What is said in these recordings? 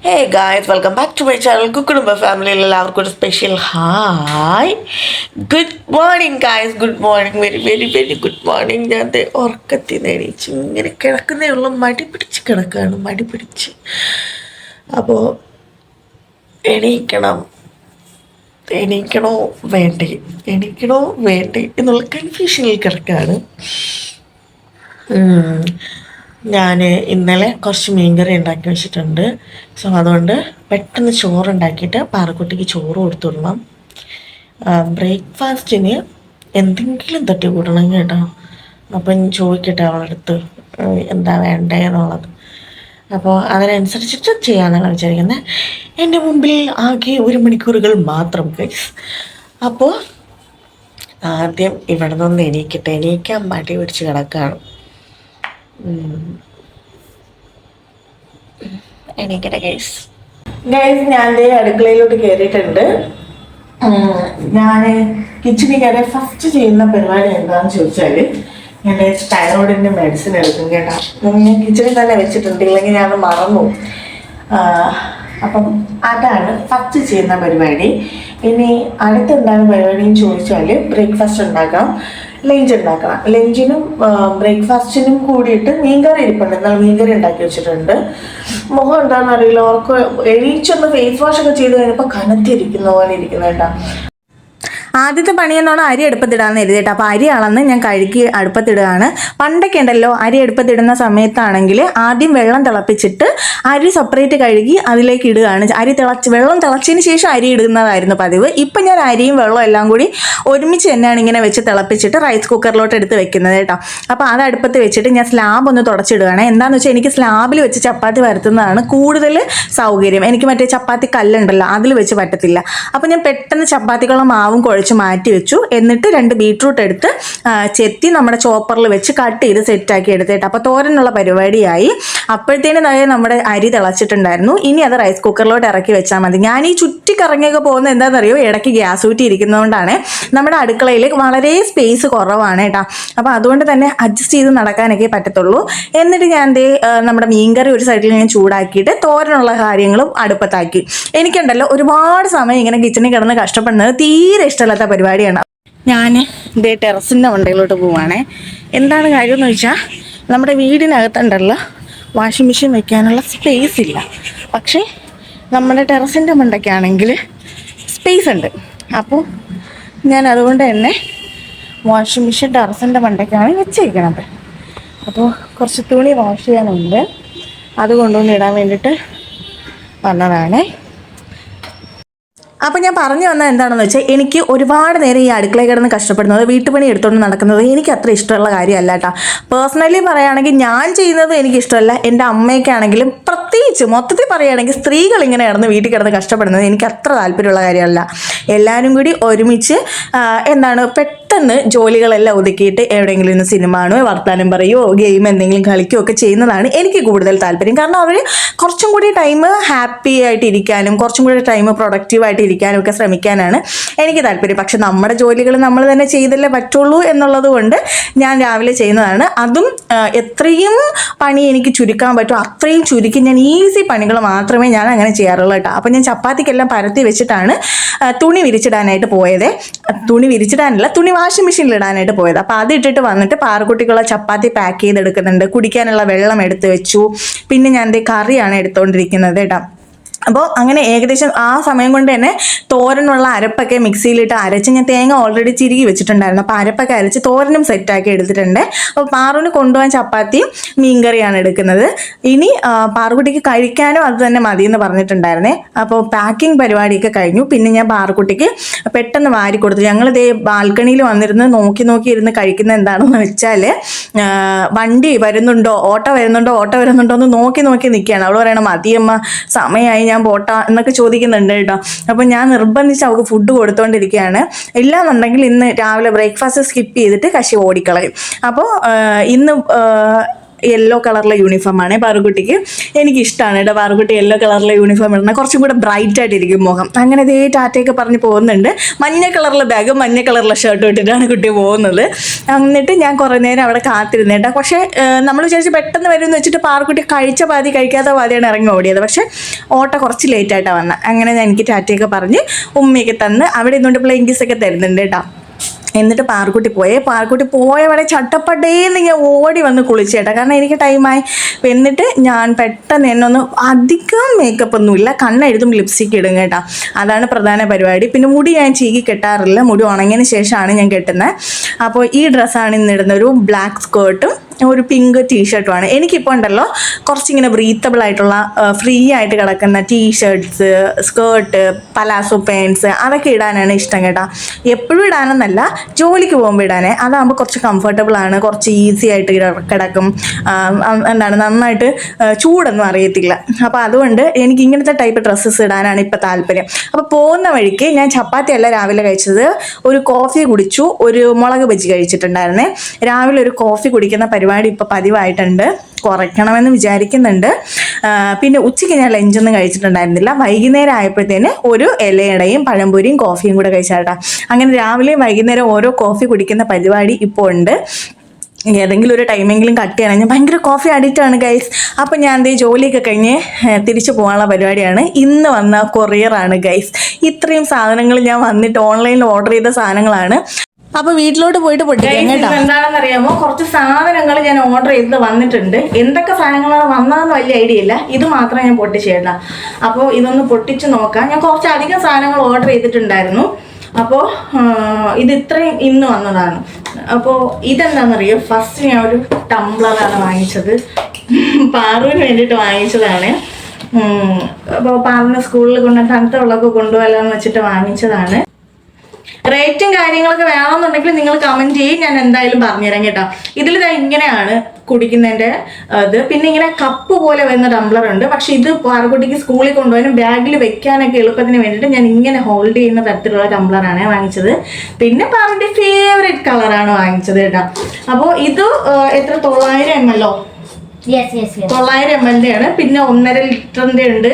Hey guys, welcome back to my channel Kukurumba family. എല്ലാവർക്കും ഒരു special hi. Good morning guys, good morning, very very very good morning. ഞാൻ ഉറക്കത്തിൽ നിന്ന് എണീച്ച് ഇങ്ങനെ കിടക്കുന്നേ ഉള്ളൂ, മടി പിടിച്ച് കിടക്കുകയാണ്, മടി പിടിച്ച്. അപ്പോൾ എണീക്കണോ വേണ്ടേ എന്നുള്ള കൺഫ്യൂഷനിൽ കിടക്കുകയാണ്. ഞാൻ ഇന്നലെ കുറച്ച് മീൻകറി ഉണ്ടാക്കി വെച്ചിട്ടുണ്ട്. സോ അതുകൊണ്ട് പെട്ടെന്ന് ചോറുണ്ടാക്കിയിട്ട് പാറക്കുട്ടിക്ക് ചോറ് കൊടുത്തു വിടണം. ബ്രേക്ക്ഫാസ്റ്റിന് എന്തെങ്കിലും തട്ടി കൂട്ടണം കേട്ടോ. അപ്പം ചോദിക്കട്ടെ അവളടുത്ത് എന്താ വേണ്ടേ എന്നുള്ളത്. അപ്പോൾ അതിനനുസരിച്ചിട്ട് ചെയ്യാമെന്നാണ് വിചാരിക്കുന്നത്. എൻ്റെ മുമ്പിൽ ആകെ 1 മണിക്കൂറുകൾ മാത്രം ഗൈസ്. അപ്പോൾ ആദ്യം ഇവിടെ നിന്ന് എണീക്കാൻ മടി പിടിച്ച് കിടക്കുകയാണ്. എണീക്കട്ടെ ഗൈസ്. ഞാൻ അടുക്കളയിലോട്ട് കയറിയിട്ടുണ്ട്. ഞാൻ കിച്ചണിൽ കയറി ഫസ്റ്റ് ചെയ്യുന്ന പരിപാടി എന്താണെന്ന് ചോദിച്ചാൽ ഞാൻ തൈറോയിഡിൻ്റെ മെഡിസിൻ എടുക്കും കേട്ടോ. ഞാൻ കിച്ചണിൽ തന്നെ വെച്ചിട്ടുണ്ട്, ഇല്ലെങ്കിൽ ഞാൻ മറന്നു. അപ്പം അതാണ് ഫസ്റ്റ് ചെയ്യുന്ന പരിപാടി. ഇനി അടുത്തെന്താണ് പരിപാടിയെന്ന് ചോദിച്ചാൽ ബ്രേക്ക്ഫാസ്റ്റ് ഉണ്ടാക്കണം, ലഞ്ച് ഉണ്ടാക്കണം. ലഞ്ചിനും ബ്രേക്ക്ഫാസ്റ്റിനും കൂടിയിട്ട് മീൻകറി ഇരിപ്പുണ്ട്. എന്നാൽ മീൻകറി ഉണ്ടാക്കി വെച്ചിട്ടുണ്ട്. മുഖം എന്താണെന്ന് അറിയില്ല, അവർക്ക് എണീച്ചൊന്ന് ഫേസ് വാഷ് ഒക്കെ ചെയ്ത് കഴിഞ്ഞപ്പോൾ കനത്തിരിക്കുന്ന പോലെ ഇരിക്കുന്നുണ്ടാ. ആദ്യത്തെ പണിയെന്നോണം അരി അടുപ്പത്തിടാന്ന് എഴുതിയിട്ട് അപ്പോൾ അരി അളന്ന് ഞാൻ കഴുകി അടുപ്പത്തിടുകയാണ്. പണ്ടൊക്കെ ഉണ്ടല്ലോ, അരി അടുപ്പത്തിടുന്ന സമയത്താണെങ്കിൽ ആദ്യം വെള്ളം തിളപ്പിച്ചിട്ട് അരി സെപ്പറേറ്റ് കഴുകി അതിലേക്ക് ഇടുകയാണ്. വെള്ളം തിളച്ചതിന് ശേഷം അരി ഇടുന്നതായിരുന്നു പതിവ്. ഇപ്പം ഞാൻ അരിയും വെള്ളവും എല്ലാം കൂടി ഒരുമിച്ച് തന്നെയാണ് ഇങ്ങനെ വെച്ച് തിളപ്പിച്ചിട്ട് റൈസ് കുക്കറിലോട്ട് എടുത്ത് വെക്കുന്നത് കേട്ടോ. അപ്പോൾ അത് അടുപ്പത്ത് വെച്ചിട്ട് ഞാൻ സ്ലാബ് ഒന്ന് തുടച്ചിടുകയാണ്. എന്താണെന്ന് വെച്ചാൽ എനിക്ക് സ്ലാബിൽ വെച്ച് ചപ്പാത്തി വരുത്തുന്നതാണ് കൂടുതൽ സൗകര്യം. എനിക്ക് മറ്റേ ചപ്പാത്തി കല്ലുണ്ടല്ലോ, അതിൽ വെച്ച് പറ്റത്തില്ല. അപ്പോൾ ഞാൻ പെട്ടെന്ന് ചപ്പാത്തിക്കുള്ള മാവും കുഴച്ച് മാറ്റി വെച്ചു. എന്നിട്ട് 2 ബീട്രൂട്ട് എടുത്ത് ചെത്തി നമ്മുടെ ചോപ്പറിൽ വെച്ച് കട്ട് ചെയ്ത് സെറ്റാക്കി എടുത്തിട്ട് അപ്പോൾ തോരനുള്ള പരിപാടിയായി. അപ്പോഴത്തേനും നമ്മുടെ അരി തിളച്ചിട്ടുണ്ടായിരുന്നു. ഇനി അത് റൈസ് കുക്കറിലോട്ട് ഇറക്കി വെച്ചാൽ മതി. ഞാൻ ഈ ചുറ്റി കറങ്ങിയൊക്കെ പോകുന്നത് എന്താണെന്നറിയോ, ഇടയ്ക്ക് ഗ്യാസ് ഊറ്റി ഇരിക്കുന്നതുകൊണ്ടാണ്. നമ്മുടെ അടുക്കളയിൽ വളരെ സ്പേസ് കുറവാണ് കേട്ടോ. അപ്പോൾ അതുകൊണ്ട് തന്നെ അഡ്ജസ്റ്റ് ചെയ്ത് നടക്കാനൊക്കെ പറ്റത്തുള്ളൂ. എന്നിട്ട് ഞാൻ നമ്മുടെ മീൻകറി ഒരു സൈഡിൽ ഞാൻ ചൂടാക്കിയിട്ട് തോരനുള്ള കാര്യങ്ങളും അടുപ്പത്താക്കി. എനിക്കുണ്ടല്ലോ ഒരുപാട് സമയം ഇങ്ങനെ കിച്ചണിൽ കിടന്ന് കഷ്ടപ്പെടുന്നത് തീരെ ഇഷ്ടമല്ലാത്ത പരിപാടിയാണ്. ഞാൻ ടെറസിൻ്റെ മണ്ടയിലോട്ട് പോവുകയാണേ. എന്താണ് കാര്യമെന്ന് വെച്ചാൽ നമ്മുടെ വീടിനകത്തുണ്ടല്ലോ വാഷിംഗ് മെഷീൻ വെക്കാനുള്ള സ്പേസ് ഇല്ല. പക്ഷേ നമ്മുടെ ടെറസിൻ്റെ മണ്ടയ്ക്കാണെങ്കിൽ സ്പേസ് ഉണ്ട്. അപ്പോൾ ഞാൻ അതുകൊണ്ട് തന്നെ വാഷിംഗ് മെഷീൻ ടെറസിൻ്റെ മണ്ടയ്ക്കാണ് വെച്ചേക്കണത്. അപ്പോൾ കുറച്ച് തുണി വാഷ് ചെയ്യാനുണ്ട്, അത് കൊണ്ടുവന്ന് ഇടാൻ വേണ്ടിയിട്ട് വന്നതാണ്. അപ്പോൾ ഞാൻ പറഞ്ഞു വന്നത് എന്താണെന്ന് വെച്ചാൽ, എനിക്ക് ഒരുപാട് നേരം ഈ അടുക്കളയിൽ കിടന്ന് കഷ്ടപ്പെടുന്നത്, വീട്ടുപണി എടുത്തുകൊണ്ട് നടക്കുന്നത് എനിക്ക് അത്ര ഇഷ്ടമുള്ള കാര്യമല്ല കേട്ടോ. പേഴ്സണലി പറയുകയാണെങ്കിൽ ഞാൻ ചെയ്യുന്നത് എനിക്കിഷ്ടമല്ല. എൻ്റെ അമ്മയ്ക്കാണെങ്കിലും പ്രത്യേകിച്ച് മൊത്തത്തിൽ പറയുകയാണെങ്കിൽ സ്ത്രീകൾ ഇങ്ങനെ കിടന്ന് വീട്ടിൽ കിടന്ന് കഷ്ടപ്പെടുന്നത് എനിക്ക് അത്ര താല്പര്യമുള്ള കാര്യമല്ല. എല്ലാവരും കൂടി ഒരുമിച്ച് പെട്ടെന്ന് ജോലികളെല്ലാം ഒതുക്കിയിട്ട് എവിടെയെങ്കിലും ഇന്ന് സിനിമ കാണുമോ, വർത്താനം പറയുമോ, ഗെയിം എന്തെങ്കിലും കളിക്കുകയോ ഒക്കെ ചെയ്യുന്നതാണ് എനിക്ക് കൂടുതൽ താല്പര്യം. കാരണം അവർ കുറച്ചും കൂടി ടൈം ഹാപ്പി ആയിട്ട് ഇരിക്കാനും കുറച്ചും കൂടി ടൈം പ്രൊഡക്റ്റീവായിട്ട് ഇരിക്കാനും ഒക്കെ ശ്രമിക്കാനാണ് എനിക്ക് താല്പര്യം. പക്ഷെ നമ്മുടെ ജോലികൾ നമ്മൾ തന്നെ ചെയ്തല്ലേ പറ്റുള്ളൂ എന്നുള്ളത് കൊണ്ട് ഞാൻ രാവിലെ ചെയ്യുന്നതാണ്. അതും എത്രയും പണി എനിക്ക് ചുരുക്കാൻ പറ്റും അത്രയും ചുരുക്കി ഞാൻ ഈസി പണികൾ മാത്രമേ ഞാൻ അങ്ങനെ ചെയ്യാറുള്ളൂ കേട്ടോ. അപ്പം ഞാൻ ചപ്പാത്തിക്കെല്ലാം പരത്തി വെച്ചിട്ടാണ് തുണി വിരിച്ചിടാനായിട്ട് പോയത്. തുണി വാഷിംഗ് മെഷീനിൽ ഇടാനായിട്ട് പോയത്. അപ്പോൾ അത് ഇട്ടിട്ട് വന്നിട്ട് പാറക്കുട്ടിക്കുള്ള ചപ്പാത്തി പാക്ക് ചെയ്തെടുക്കുന്നുണ്ട്. കുടിക്കാനുള്ള വെള്ളം എടുത്ത് വെച്ചു. പിന്നെ ഞാൻ കറിയാണ് എടുത്തുകൊണ്ടിരിക്കുന്നത് കേട്ടോ. അപ്പോൾ അങ്ങനെ ഏകദേശം ആ സമയം കൊണ്ട് തന്നെ തോരനുള്ള അരപ്പൊക്കെ മിക്സിയിലിട്ട് അരച്ച്, ഞാൻ തേങ്ങ ഓൾറെഡി ചിരുകി വെച്ചിട്ടുണ്ടായിരുന്നു. അപ്പോൾ അരപ്പൊക്കെ അരച്ച് തോരനും സെറ്റാക്കി എടുത്തിട്ടുണ്ട്. അപ്പോൾ പാറുവിന് കൊണ്ടുപോകാൻ ചപ്പാത്തിയും മീൻകറിയാണ് എടുക്കുന്നത്. ഇനി പാറുക്കുട്ടിക്ക് കഴിക്കാനും അത് തന്നെ മതിയെന്ന് പറഞ്ഞിട്ടുണ്ടായിരുന്നേ. അപ്പോൾ പാക്കിംഗ് പരിപാടിയൊക്കെ കഴിഞ്ഞു. പിന്നെ ഞാൻ പാറുക്കുട്ടിക്ക് പെട്ടെന്ന് വാരി കൊടുത്തു. ഞങ്ങൾ ബാൽക്കണിയിൽ വന്നിരുന്ന് നോക്കി ഇരുന്ന് കഴിക്കുന്നത് എന്താണെന്ന് വെച്ചാൽ, വണ്ടി വരുന്നുണ്ടോ ഓട്ടോ വരുന്നുണ്ടോ എന്ന് നോക്കി നിൽക്കുകയാണ്. അവൾ പറയണം മതിയമ്മ സമയമായി ഞാൻ പോട്ടാ എന്നൊക്കെ ചോദിക്കുന്നുണ്ട് കേട്ടോ. അപ്പോൾ ഞാൻ നിർബന്ധിച്ച് അവൾക്ക് ഫുഡ് കൊടുത്തുകൊണ്ടിരിക്കുകയാണ്. ഇല്ലാന്നുണ്ടെങ്കിൽ ഇന്ന് രാവിലെ ബ്രേക്ക്ഫാസ്റ്റ് സ്കിപ്പ് ചെയ്തിട്ട് കശി ഓടിക്കളയും. അപ്പോൾ ഇന്ന് യെല്ലോ കളറിലെ യൂണിഫോമാണ് പാറുക്കുട്ടിക്ക്. എനിക്കിഷ്ടമാണ് കേട്ടോ പാറുക്കുട്ടി യെല്ലോ കളറിലെ യൂണിഫോം ഇടുന്നത്, കുറച്ചും കൂടെ ബ്രൈറ്റ് ആയിട്ടിരിക്കും മുഖം. അങ്ങനെ ഇതേ ടാറ്റയൊക്കെ പറഞ്ഞ് പോകുന്നുണ്ട്. മഞ്ഞ കളറിലെ ബാഗും മഞ്ഞ കളറിലെ ഷർട്ടും ഇട്ടിട്ടാണ് കുട്ടി പോകുന്നത്. എന്നിട്ട് ഞാൻ കുറേ നേരം അവിടെ കാത്തിരുന്നു കേട്ടോ. പക്ഷേ നമ്മൾ വിചാരിച്ച് പെട്ടെന്ന് വരുമെന്ന് വെച്ചിട്ട് പാറുക്കുട്ടി കഴിച്ച പാതി കഴിക്കാത്ത പാതിയാണ് ഇറങ്ങി ഓടിയത്. പക്ഷേ ഓട്ടോ കുറച്ച് ലേറ്റായിട്ടാണ് വന്നത്. അങ്ങനെ ഞാൻ എനിക്ക് ടാറ്റയൊക്കെ പറഞ്ഞ് ഉമ്മയൊക്കെ തന്ന് അവിടെ ഇന്നുകൊണ്ട് പ്ലെയിൻ കിസ്സൊക്കെ തരുന്നുണ്ട് കേട്ടോ. എന്നിട്ട് പാർക്കുട്ടി പോയവിടെ ചട്ടപ്പട്ടേന്ന് ഞാൻ ഓടി വന്ന് കുളിച്ചേട്ടാ, കാരണം എനിക്ക് ടൈമായി. എന്നിട്ട് ഞാൻ പെട്ടെന്ന് എന്നൊന്ന് അധികം മേക്കപ്പ് ഒന്നുമില്ല, കണ്ണെഴുതും ലിപ്സ്റ്റിക്ക് ഇടും കേട്ടോ, അതാണ് പ്രധാന പരിപാടി. പിന്നെ മുടി ഞാൻ ചീകി കെട്ടാറില്ല, മുടി ഉണങ്ങിയതിന് ശേഷമാണ് ഞാൻ കെട്ടുന്നത്. അപ്പോൾ ഈ ഡ്രസ്സാണ് ഇന്നിടുന്ന, ഒരു ബ്ലാക്ക് സ്കേർട്ടും ഒരു പിങ്ക് ടീഷർട്ടുമാണ്. എനിക്കിപ്പോൾ ഉണ്ടല്ലോ കുറച്ചിങ്ങനെ ബ്രീത്തബിൾ ആയിട്ടുള്ള ഫ്രീ ആയിട്ട് കിടക്കുന്ന ടീഷർട്ട്സ്, സ്കേർട്ട്, പലാസോ പാൻസ് അതൊക്കെ ഇടാനാണ് ഇഷ്ടം കേട്ടോ. എപ്പോഴും ഇടാനെന്നല്ല, ജോലിക്ക് പോകുമ്പോൾ ഇടാനേ. അതാകുമ്പോൾ കുറച്ച് കംഫർട്ടബിൾ ആണ്, കുറച്ച് ഈസി ആയിട്ട് കിടക്കും. നന്നായിട്ട് ചൂടൊന്നും അറിയത്തില്ല. അപ്പോൾ അതുകൊണ്ട് എനിക്ക് ഇങ്ങനത്തെ ടൈപ്പ് ഡ്രസ്സസ് ഇടാനാണ് ഇപ്പോൾ താല്പര്യം. അപ്പോൾ പോകുന്ന വഴിക്ക് ഞാൻ ചപ്പാത്തിയല്ല രാവിലെ കഴിച്ചത്, ഒരു കോഫി കുടിച്ചു, ഒരു മുളക് ബജി കഴിച്ചിട്ടുണ്ടായിരുന്നേ. രാവിലെ ഒരു കോഫി കുടിക്കുന്ന പരിപാടി ഇപ്പോൾ പതിവായിട്ടുണ്ട്, കുറയ്ക്കണമെന്ന് വിചാരിക്കുന്നുണ്ട്. പിന്നെ ഉച്ചയ്ക്ക് ഞാൻ ലഞ്ചൊന്നും കഴിച്ചിട്ടുണ്ടായിരുന്നില്ല. വൈകുന്നേരം ആയപ്പോഴത്തേന് ഒരു ഇലയടയും പഴംപൊരിയും കോഫിയും കൂടെ കഴിച്ചാട്ടാ. അങ്ങനെ രാവിലെയും വൈകുന്നേരം ഓരോ കോഫി കുടിക്കുന്ന പരിപാടി ഇപ്പോൾ ഉണ്ട്. ഏതെങ്കിലും ഒരു ടൈമെങ്കിലും കട്ട് ചെയ്യണം. ഞാൻ ഭയങ്കര കോഫി അഡിക്റ്റാണ് ഗൈസ്. അപ്പം ഞാൻ എന്തേ ജോലിയൊക്കെ കഴിഞ്ഞ് തിരിച്ചു പോകാനുള്ള പരിപാടിയാണ്. ഇന്ന് വന്ന കൊറിയറാണ് ഗൈസ്. ഇത്രയും സാധനങ്ങൾ ഞാൻ വന്നിട്ട് ഓൺലൈനിൽ ഓർഡർ ചെയ്ത സാധനങ്ങളാണ്. അപ്പൊ വീട്ടിലോട്ട് പോയിട്ട് പൊട്ടിക്കാം കേട്ടോ. എന്താണെന്ന് അറിയാമോ, കുറച്ച് സാധനങ്ങൾ ഞാൻ ഓർഡർ ചെയ്ത് വന്നിട്ടുണ്ട്. എന്തൊക്കെ സാധനങ്ങളാണ് വന്നതെന്ന് വലിയ ഐഡിയ ഇല്ല, ഇത് മാത്രം ഞാൻ പൊട്ടിച്ചേട്ടാ. അപ്പോൾ ഇതൊന്ന് പൊട്ടിച്ച് നോക്കാം. ഞാൻ കുറച്ചധികം സാധനങ്ങൾ ഓർഡർ ചെയ്തിട്ടുണ്ടായിരുന്നു. അപ്പോൾ ഇത് ഇത്രയും ഇന്ന് വന്നതാണ്. അപ്പോൾ ഇതെന്താണെന്നറിയോ, ഫസ്റ്റ് ഞാൻ ഒരു ടംബ്ലറാണ് വാങ്ങിച്ചത്, പാറുവിന് വേണ്ടിയിട്ട് വാങ്ങിച്ചതാണ്. അപ്പോൾ പാറിന് സ്കൂളിൽ തണുത്ത വെള്ളമൊക്കെ കൊണ്ടുപോകാമെന്ന് വെച്ചിട്ട് വാങ്ങിച്ചതാണ്. റേറ്റും കാര്യങ്ങളൊക്കെ വേണമെന്നുണ്ടെങ്കിൽ നിങ്ങൾ കമൻറ്റ് ചെയ്യും, ഞാൻ എന്തായാലും പറഞ്ഞുതരാം കേട്ടോ. ഇതിൽ ഇങ്ങനെയാണ് കുടിക്കുന്നതിൻ്റെ ഇത്. പിന്നെ ഇങ്ങനെ കപ്പ് പോലെ വരുന്ന ടംബ്ലർ ഉണ്ട്. പക്ഷെ ഇത് പാറുകുട്ടിക്ക് സ്കൂളിൽ കൊണ്ടുപോകാനും ബാഗിൽ വെക്കാനൊക്കെ എളുപ്പത്തിന് വേണ്ടിയിട്ട് ഞാൻ ഇങ്ങനെ ഹോൾഡ് ചെയ്യുന്ന തരത്തിലുള്ള ടംബ്ലറാണ് വാങ്ങിച്ചത്. പിന്നെ പാറുവിൻ്റെ ഫേവറേറ്റ് കളറാണ് വാങ്ങിച്ചത് കേട്ടോ. അപ്പോൾ ഇത് എത്ര, 900 ml 900 ml ആണ്. പിന്നെ 1.5 ലിറ്ററിൻ്റെ ഉണ്ട്,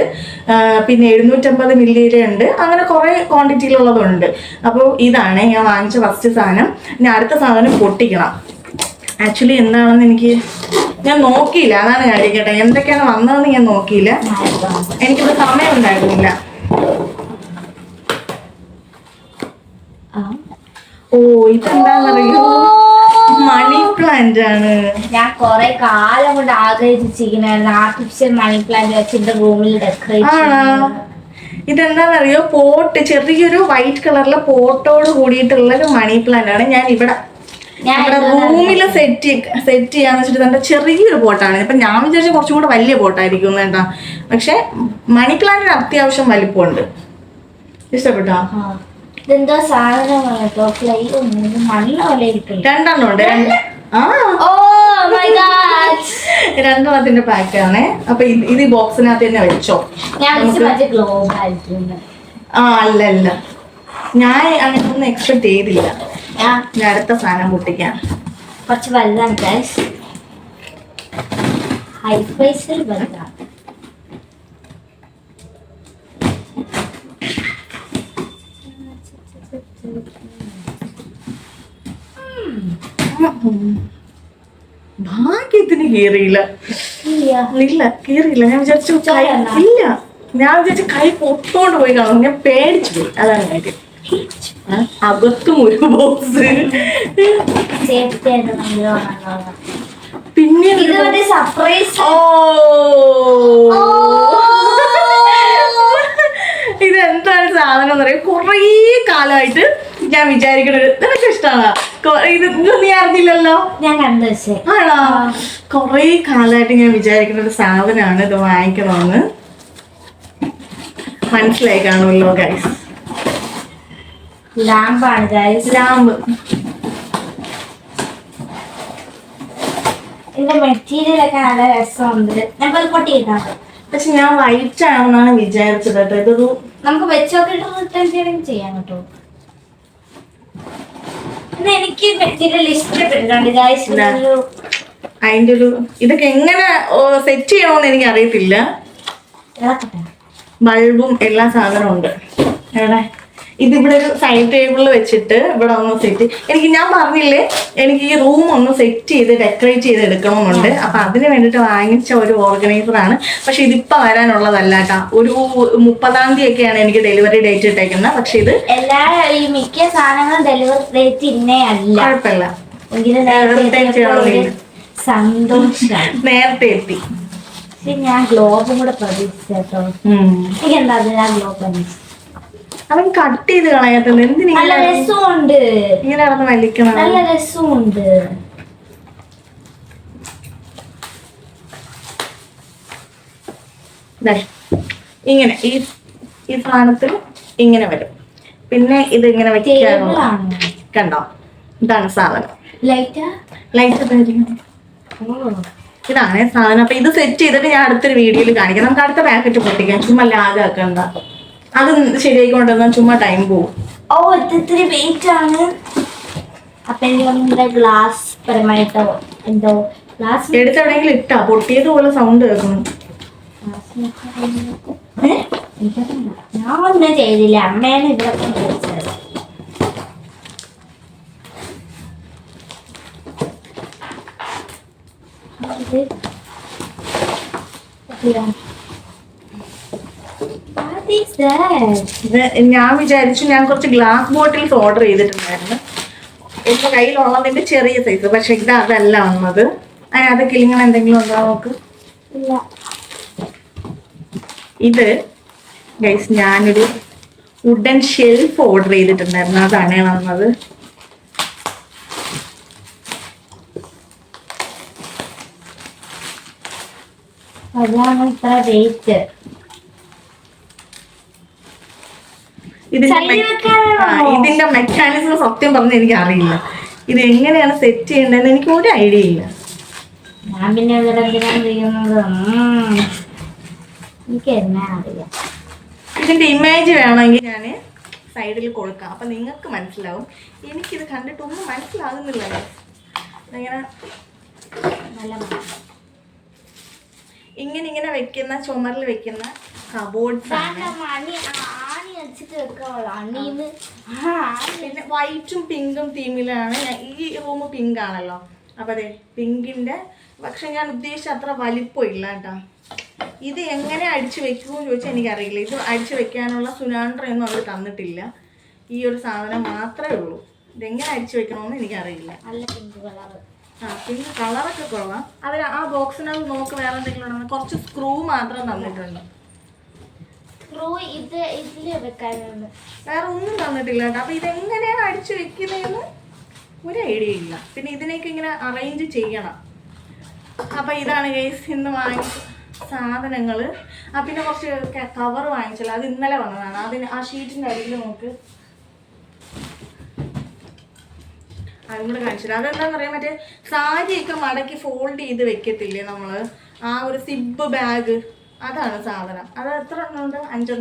പിന്നെ 750 ml ഉണ്ട്. അങ്ങനെ കുറേ ക്വാണ്ടിറ്റിയിലുള്ളതുണ്ട്. അപ്പോൾ ഇതാണ് ഞാൻ വാങ്ങിച്ച ഫസ്റ്റ് സാധനം. ഇനി അടുത്ത സാധനം പൊട്ടിക്കണം. ആക്ച്വലി എന്താണെന്ന് ഞാൻ നോക്കിയില്ല, അതാണ് കാര്യം കേട്ടോ. എന്തൊക്കെയാണ് വന്നതെന്ന് ഞാൻ നോക്കിയില്ല, എനിക്കിത് സമയം ഉണ്ടായിരുന്നില്ല. ഓ, ഇതെന്താണെന്നറിയോ, മണി പ്ലാന്റ് ആണ്. ഞാൻ കൊറേ കാലം കൊണ്ട് ആഗ്രഹിച്ചിരിക്കുന്ന ആർട്ടിഫിഷ്യൽ മണി പ്ലാന്റ് വെച്ചിട്ട് റൂമിൽ ഡെക്കറേറ്റ്. ഇതെന്താണെന്നറിയോ, പോട്ട്, ചെറിയൊരു വൈറ്റ് കളറിലെ പോട്ടോട് കൂടിയിട്ടുള്ള ഒരു മണി പ്ലാന്റ് ആണ്. ഞാൻ ഇവിടെ റൂമിൽ സെറ്റ് ചെയ്യാന്ന് വെച്ചിട്ട് തന്നെ ചെറിയൊരു പോട്ടാണ്. ഇപ്പൊ ഞാൻ വിചാരിച്ച കുറച്ചും കൂടെ വലിയ പോട്ടായിരിക്കും കേട്ടോ. പക്ഷെ മണി പ്ലാന്റിന് അത്യാവശ്യം വലിപ്പമുണ്ട്. ഇഷ്ടപ്പെട്ടോ? ഇതെന്തോ സാധനം രണ്ടെണ്ണം ഉണ്ട്. രണ്ടെണ്ണത്തിന്റെ പാക്കാണ്. അപ്പൊ ഇത് ഈ ബോക്സിനകത്ത് തന്നെ വെച്ചോ. അല്ല, ഞാൻ അങ്ങനെയൊന്നും എക്സ്പെക്ട് ചെയ്തില്ല. ഞാൻ അടുത്ത സാധനം പൊട്ടിക്കാൻ കുറച്ച് വലുതാണ് ഗൈസ്, ഹൈ പ്രൈസിൽ വലുതാണ്. ഭാഗ്യത്തിന് കീറിയില്ല. ഞാൻ വിചാരിച്ചു കൈ പൊത്തോണ്ട് പോയി കാണും. ഞാൻ പേടിച്ചു പോയി, അതാണ് കാര്യം. അകത്തും ഒരു ബോക്സ്. പിന്നെ സർപ്രൈസ്. ഇതെന്താണ് സാധനം എന്ന് പറയാം. കുറേ കാലമായിട്ട് ഞാൻ വിചാരിക്കണത്, നിനക്ക് ഇഷ്ടമാണോ ഇത്? നീ അറിഞ്ഞില്ലല്ലോ, ഞാൻ കണ്ടു. ആണോ? കുറേ കാലമായിട്ട് ഞാൻ വിചാരിക്കുന്ന ഒരു സാധനമാണ് ഇത് വാങ്ങിക്കണമെന്ന്. മനസ്സിലായി കാണുമല്ലോ ഗൈസ്. ലാമ്പാണ് ഗൈസ്, ലാമ്പ്. ഇതിന്റെ മെറ്റീരിയൽ ഒക്കെ നല്ല രസമുണ്ട്. ഞാൻ പൊട്ടിയിട്ടാ, പക്ഷെ ഞാൻ വൈറ്റ് ആണെന്നാണ് വിചാരിച്ചത് കേട്ടോ. ഇതൊരു നമുക്ക് വെച്ചോക്കിട്ട് റിട്ടേൺ ചെയ്യണമെങ്കിൽ ചെയ്യാൻ കേട്ടോ. എനിക്ക് മെറ്റീരിയൽ ഇഷ്ടപ്പെട്ടിട്ടുണ്ട് ഗൈസ്. അതിൻ്റെ ഒരു ഇതൊക്കെ എങ്ങനെ സെറ്റ് ചെയ്യണമെന്ന് എനിക്ക് അറിയത്തില്ല. ബൾബും എല്ലാ സാധനവും ഉണ്ട്. എവിടെ ഇതിവിടെ ഒരു സൈഡ് ടേബിളിൽ വെച്ചിട്ട് ഇവിടെ ഒന്ന് സെറ്റ്, ഞാൻ പറഞ്ഞില്ലേ എനിക്ക് ഈ റൂം ഒന്ന് സെറ്റ് ചെയ്ത് ഡെക്കറേറ്റ് ചെയ്ത് എടുക്കണമെന്നുണ്ട്. അപ്പൊ അതിന് വേണ്ടിയിട്ട് വാങ്ങിച്ച ഒരു ഓർഗനൈസറാണ്. പക്ഷെ ഇതിപ്പോ വരാനുള്ളതല്ല കേട്ടോ. ഒരു 30-ാം തീയതിയൊക്കെയാണ് എനിക്ക് ഡെലിവറി ഡേറ്റ് ഇട്ടേക്കുന്നത്. പക്ഷെ ഇത് എല്ലാ ഈ മിക്ക സാധനങ്ങളും ഡെലിവറി ഡേറ്റ് ഇന്നേ അല്ല. കുഴപ്പമില്ല, നേരത്തെ എത്തി. ഞാൻ ഗ്ലോബും കൂടെ പ്രതീക്ഷിച്ചോ. എനിക്ക് എന്താ ഞാൻ ഗ്ലോബ് അവൻ കട്ട് ചെയ്ത് കളയാത്തത് എന്തിനാ? നല്ല രസമുണ്ട്, ഇങ്ങനെ നടന്ന് വലിക്കണം. നല്ല രസമുണ്ട്. ഇങ്ങനെ ഈ സാധനത്തിൽ ഇങ്ങനെ വരും. പിന്നെ ഇത് ഇങ്ങനെ വെക്കാനുള്ള കണ്ടോ, ഇതാണ് സാധനം. ഇതാണ് സാധനം. അപ്പൊ ഇത് സെറ്റ് ചെയ്തിട്ട് ഞാൻ അടുത്തൊരു വീഡിയോയിൽ കാണിക്കാം. നമുക്ക് അടുത്ത പാക്കറ്റ് പൊട്ടിക്കാം, ചുമ്മാ ലാഗാക്കണ്ട. അത് ശരിയായിക്കൊണ്ടെന്നാൽ ചുമ്മാ ടൈം പോകും. ഓ ഇത്തിരി വെയിറ്റ് ആണ്. അപ്പൊ എനിക്ക് ഗ്ലാസ് പരമായിട്ടോ എന്തോ ഗ്ലാസ് എടുത്തെവിടെയെങ്കിലും ഇട്ടാ പൊട്ടിയതുപോലെ സൗണ്ട് കേൾക്കുന്നു. ഞാൻ ഒന്നും ചെയ്തില്ല, അമ്മേനെ ഇതൊക്കെ ചോദിച്ചത്. ഞാൻ വിചാരിച്ചു, ഞാൻ കുറച്ച് ഗ്ലാസ് ബോട്ടിൽസ് ഓർഡർ ചെയ്തിട്ടുണ്ടായിരുന്നു. എന്റെ കയ്യിലുള്ളതിന്റെ ചെറിയ സൈസ്. പക്ഷെ ഇത് അതല്ല വന്നത്. അത് കിളിങ്ങൾ എന്തെങ്കിലും ഉണ്ടോ നോക്ക്. ഇത് ഗൈസ് ഞാനൊരു വുഡൻ ഷെൽഫ് ഓർഡർ ചെയ്തിട്ടുണ്ടായിരുന്നു. അതാണ് വന്നത്. അതാണ് ഇത്ര റേറ്റ്. ഇതിന്റെ മെക്കാനിസം സത്യം പറഞ്ഞ എനിക്ക് അറിയില്ല. ഇത് എങ്ങനെയാണ് സെറ്റ് ചെയ്യേണ്ടതെന്ന് എനിക്ക് ഒരു ഐഡിയ ഇല്ല. ഞാൻ പിന്നെ എന്തിനാണ് ചെയ്യുന്നത് എനിക്ക് എന്നാ അറിയാം. ഇതിന്റെ ഇമേജ് വേണമെങ്കിൽ ഞാൻ സൈഡിൽ കൊടുക്കാം, അപ്പൊ നിങ്ങൾക്ക് മനസ്സിലാവും. എനിക്കിത് കണ്ടിട്ടൊന്നും മനസ്സിലാകുന്നില്ല. ഇങ്ങനെ വെക്കുന്ന ചുമരിൽ വെക്കുന്ന കബോർഡ്സ് പിന്നെ വൈറ്റും പിങ്കും തീമിലാണ്. ഈ റൂം പിങ്ക് ആണല്ലോ. അപ്പൊ അതെ പിങ്കിന്റെ, പക്ഷെ ഞാൻ ഉദ്ദേശിച്ച അത്ര വലിപ്പം ഇല്ല കേട്ടോ. ഇത് എങ്ങനെ അടിച്ചു വെക്കുമെന്ന് ചോദിച്ചാൽ എനിക്കറിയില്ല. ഇത് അടിച്ചു വെക്കാനുള്ള സുനാൻഡ്രയൊന്നും അവർ തന്നിട്ടില്ല. ഈ ഒരു സാധനം മാത്രമേ ഉള്ളൂ. ഇതെങ്ങനെ അടിച്ചു വെക്കണമെന്ന് എനിക്കറിയില്ല. നല്ല പിങ്ക് കളർ. പിങ്ക് കളറൊക്കെ കൊള്ളാം. അതിൽ ആ ബോക്സിനകത്ത് നോക്ക് വേറെ എന്തെങ്കിലും ഉണ്ടോ? കുറച്ച് സ്ക്രൂ മാത്രം തന്നിട്ടുണ്ട്. വേറെ ഒന്നും തന്നിട്ടില്ല കേട്ടോ. അപ്പൊ ഇതെങ്ങനെയാണ് അടിച്ചു വെക്കുന്നതെന്ന് ഒരു ഐഡിയ ഇല്ല. പിന്നെ ഇതിനൊക്കെ ഇങ്ങനെ അറേഞ്ച് ചെയ്യണം. അപ്പൊ ഇതാണ് ഗൈസ് ഇന്ന് വാങ്ങിച്ച സാധനങ്ങള്. പിന്നെ കുറച്ച് കവർ വാങ്ങിച്ചല്ലോ, അത് ഇന്നലെ വന്നതാണ്. അതിന് ആ ഷീറ്റിന്റെ അടിയിൽ നോക്ക്, അതും കൂടെ കാണിച്ചില്ല. അതെന്താന്ന് പറയാൻ മറ്റേ സാരിയൊക്കെ മടക്കി ഫോൾഡ് ചെയ്ത് വെക്കത്തില്ലേ നമ്മള്, ആ ഒരു സിബ് ബാഗ്, അതാണ് സാധനം. അത് എത്ര എണ്ണം ഉണ്ട്? 5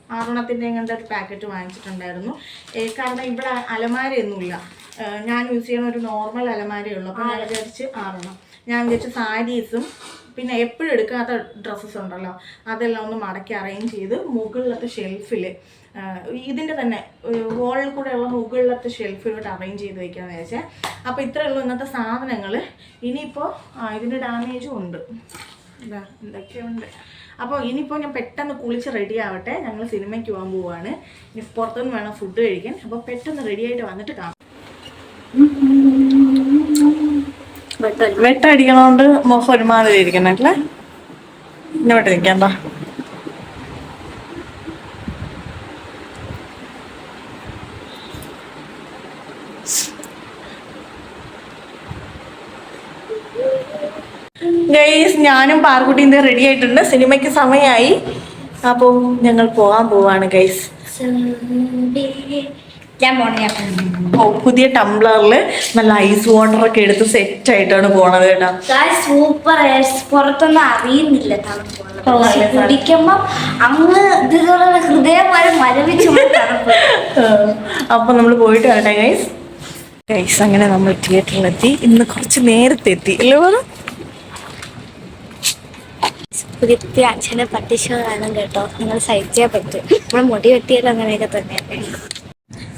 6 കണ്ട ഒരു പാക്കറ്റ് വാങ്ങിച്ചിട്ടുണ്ടായിരുന്നു. കാരണം ഇവിടെ അലമാരയൊന്നുമില്ല. ഞാൻ യൂസ് ചെയ്യുന്ന ഒരു നോർമൽ അലമാരയേ ഉള്ളൂ. അപ്പം ഞാൻ വിചാരിച്ച് 6 ഞാൻ വിചാരിച്ച് സാരീസും പിന്നെ എപ്പോഴും എടുക്കാത്ത ഡ്രസ്സസ് ഉണ്ടല്ലോ അതെല്ലാം ഒന്ന് മടക്കി അറേഞ്ച് ചെയ്ത് മുകളിലത്തെ ഷെൽഫിൽ, ഇതിൻ്റെ തന്നെ വോളിൽ കൂടെയുള്ള മുകളിലത്തെ ഷെൽഫിലോട്ട് അറേഞ്ച് ചെയ്ത് വെക്കാമെന്ന് വിചാരിച്ചേ. അപ്പോൾ ഇത്രയേ ഉള്ളൂ ഇന്നത്തെ സാധനങ്ങൾ. ഇനിയിപ്പോൾ ഇതിൻ്റെ ഡാമേജും ഉണ്ട്, എന്തൊക്കെയുണ്ട്. അപ്പോൾ ഇനിയിപ്പോൾ ഞാൻ പെട്ടെന്ന് കുളിച്ച് റെഡി ആവട്ടെ. ഞങ്ങൾ സിനിമയ്ക്ക് പോകാൻ പോവുകയാണ്. ഇനി പുറത്തുനിന്ന് വേണം ഫുഡ് കഴിക്കാൻ. അപ്പോൾ പെട്ടെന്ന് റെഡി ആയിട്ട് വന്നിട്ട് കാണാം. വെട്ടടിക്കണോണ്ട് മുഖം ഒരുമാതിരി ഇരിക്കണല്ലേ. ഇങ്ങോട്ട് നിൽക്കണ്ട. ഗൈസ് ഞാനും പാർക്കുട്ടിയും റെഡി ആയിട്ടുണ്ട്. സിനിമയ്ക്ക് സമയമായി. അപ്പോൾ ഞങ്ങൾ പോകാൻ പോവാണ് ഗൈസ്. പുതിയ ടംബ്ലറിൽ നല്ല ഐസ് വാട്ടർ ഒക്കെ എടുത്ത് സെറ്റ് ആയിട്ടാണ് പോണത് കേട്ടോ. സൂപ്പർ. പുറത്തൊന്നും അറിയുന്നില്ല കുടിക്കുമ്പോ അങ്ങ് ഇതുപോലെ ഹൃദയം വരെ മരവിച്ചു. അപ്പൊ നമ്മൾ പോയിട്ട് വരട്ടെ ഗൈസ്. ഗൈസ് അങ്ങനെ നമ്മൾ തിയേറ്ററിലെത്തി. ഇന്ന് കുറച്ച് നേരത്തെ എത്തി അല്ലേ? പുതിയ അച്ഛനെ പട്ടിഷോ കാണും കേട്ടോ. നിങ്ങൾ സഹിച്ചേ പറ്റും. നമ്മൾ മുടി വെട്ടിയാലും അങ്ങനെയൊക്കെ തന്നെയല്ലേ.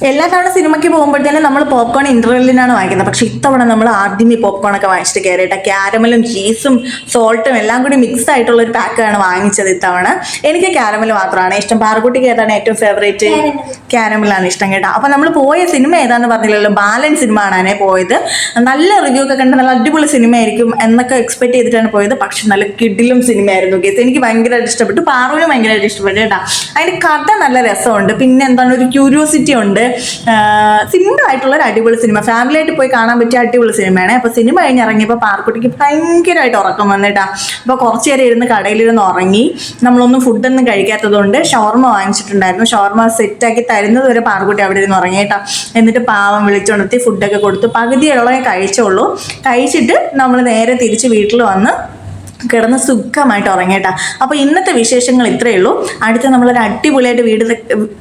എല്ലാ തവണ സിനിമയ്ക്ക് പോകുമ്പോഴത്തേനും നമ്മൾ പോപ്കോൺ ഇന്റർവെല്ലിനാണ് വാങ്ങിക്കുന്നത്. പക്ഷെ ഇത്തവണ നമ്മൾ ആദ്യം ഈ പോപ്കോൺ ഒക്കെ വാങ്ങിച്ചിട്ട് കയറിയിട്ട് ക്യാരമലും ചീസും സോൾട്ടും എല്ലാം കൂടി മിക്സ് ആയിട്ടുള്ള ഒരു പാക്കാണ് വാങ്ങിച്ചത് ഇത്തവണ. എനിക്ക് ക്യാരമൽ മാത്രമാണ് ഇഷ്ടം. പാറക്കുട്ടിക്ക് ഏതാണ് ഏറ്റവും ഫേവറേറ്റ്? ക്യാരമലാണ് ഇഷ്ടം കേട്ടോ. അപ്പൊ നമ്മൾ പോയ സിനിമ ഏതാന്ന് പറഞ്ഞില്ലല്ലോ, ബാലൻ സിനിമ കാണാനേ പോയത്. നല്ല റിവ്യൂ ഒക്കെ കണ്ട് നല്ല അടിപൊളി സിനിമ ആയിരിക്കും എന്നൊക്കെ എക്സ്പെക്ട് ചെയ്തിട്ടാണ് പോയത്. പക്ഷെ നല്ല കിടിലും സിനിമയായിരുന്നു കേസ്. എനിക്ക് ഭയങ്കരമായിട്ട് ഇഷ്ടപ്പെട്ടു, പാറുവിനും ഭയങ്കരമായിട്ട് ഇഷ്ടപ്പെട്ടു കേട്ടോ. അതിന്റെ കഥ നല്ല രസമുണ്ട്, പിന്നെ എന്താണ് ഒരു ക്യൂരിയോസിറ്റി ഉണ്ട്. സിമ്പിൾ ആയിട്ടുള്ള ഒരു അടിപൊളി സിനിമ, ഫാമിലി ആയിട്ട് പോയി കാണാൻ പറ്റിയ അടിപൊളി സിനിമയാണ്. അപ്പൊ സിനിമ കഴിഞ്ഞ് ഇറങ്ങിയപ്പോൾ പാർക്കുട്ടിക്ക് ഭയങ്കരമായിട്ട് ഉറക്കം വന്നിട്ടാ. അപ്പൊ കുറച്ചു നേരം ഇരുന്ന് കടയിലിരുന്ന് ഉറങ്ങി. നമ്മളൊന്നും ഫുഡൊന്നും കഴിക്കാത്തത് കൊണ്ട് ഷവർമ വാങ്ങിച്ചിട്ടുണ്ടായിരുന്നു. ഷവർമ സെറ്റാക്കി തരുന്നത് വരെ പാർക്കുട്ടി അവിടെ ഇരുന്ന് ഉറങ്ങിയിട്ടാ. എന്നിട്ട് പാവം വിളിച്ചുണർത്തി ഫുഡൊക്കെ കൊടുത്തു. പകുതിയോളം കഴിച്ചുള്ളൂ. കഴിച്ചിട്ട് നമ്മൾ നേരെ തിരിച്ച് വീട്ടിൽ വന്ന് കിടന്ന് സുഖമായിട്ട് ഉറങ്ങിയിട്ടാ. അപ്പോൾ ഇന്നത്തെ വിശേഷങ്ങൾ ഇത്രയേ ഉള്ളൂ. അടുത്ത നമ്മളൊരു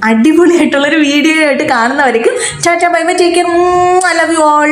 അടിപൊളിയായിട്ടുള്ളൊരു വീഡിയോ ആയിട്ട് കാണുന്നവരേക്കും ടാറ്റാ bye bye, take care, I love you all.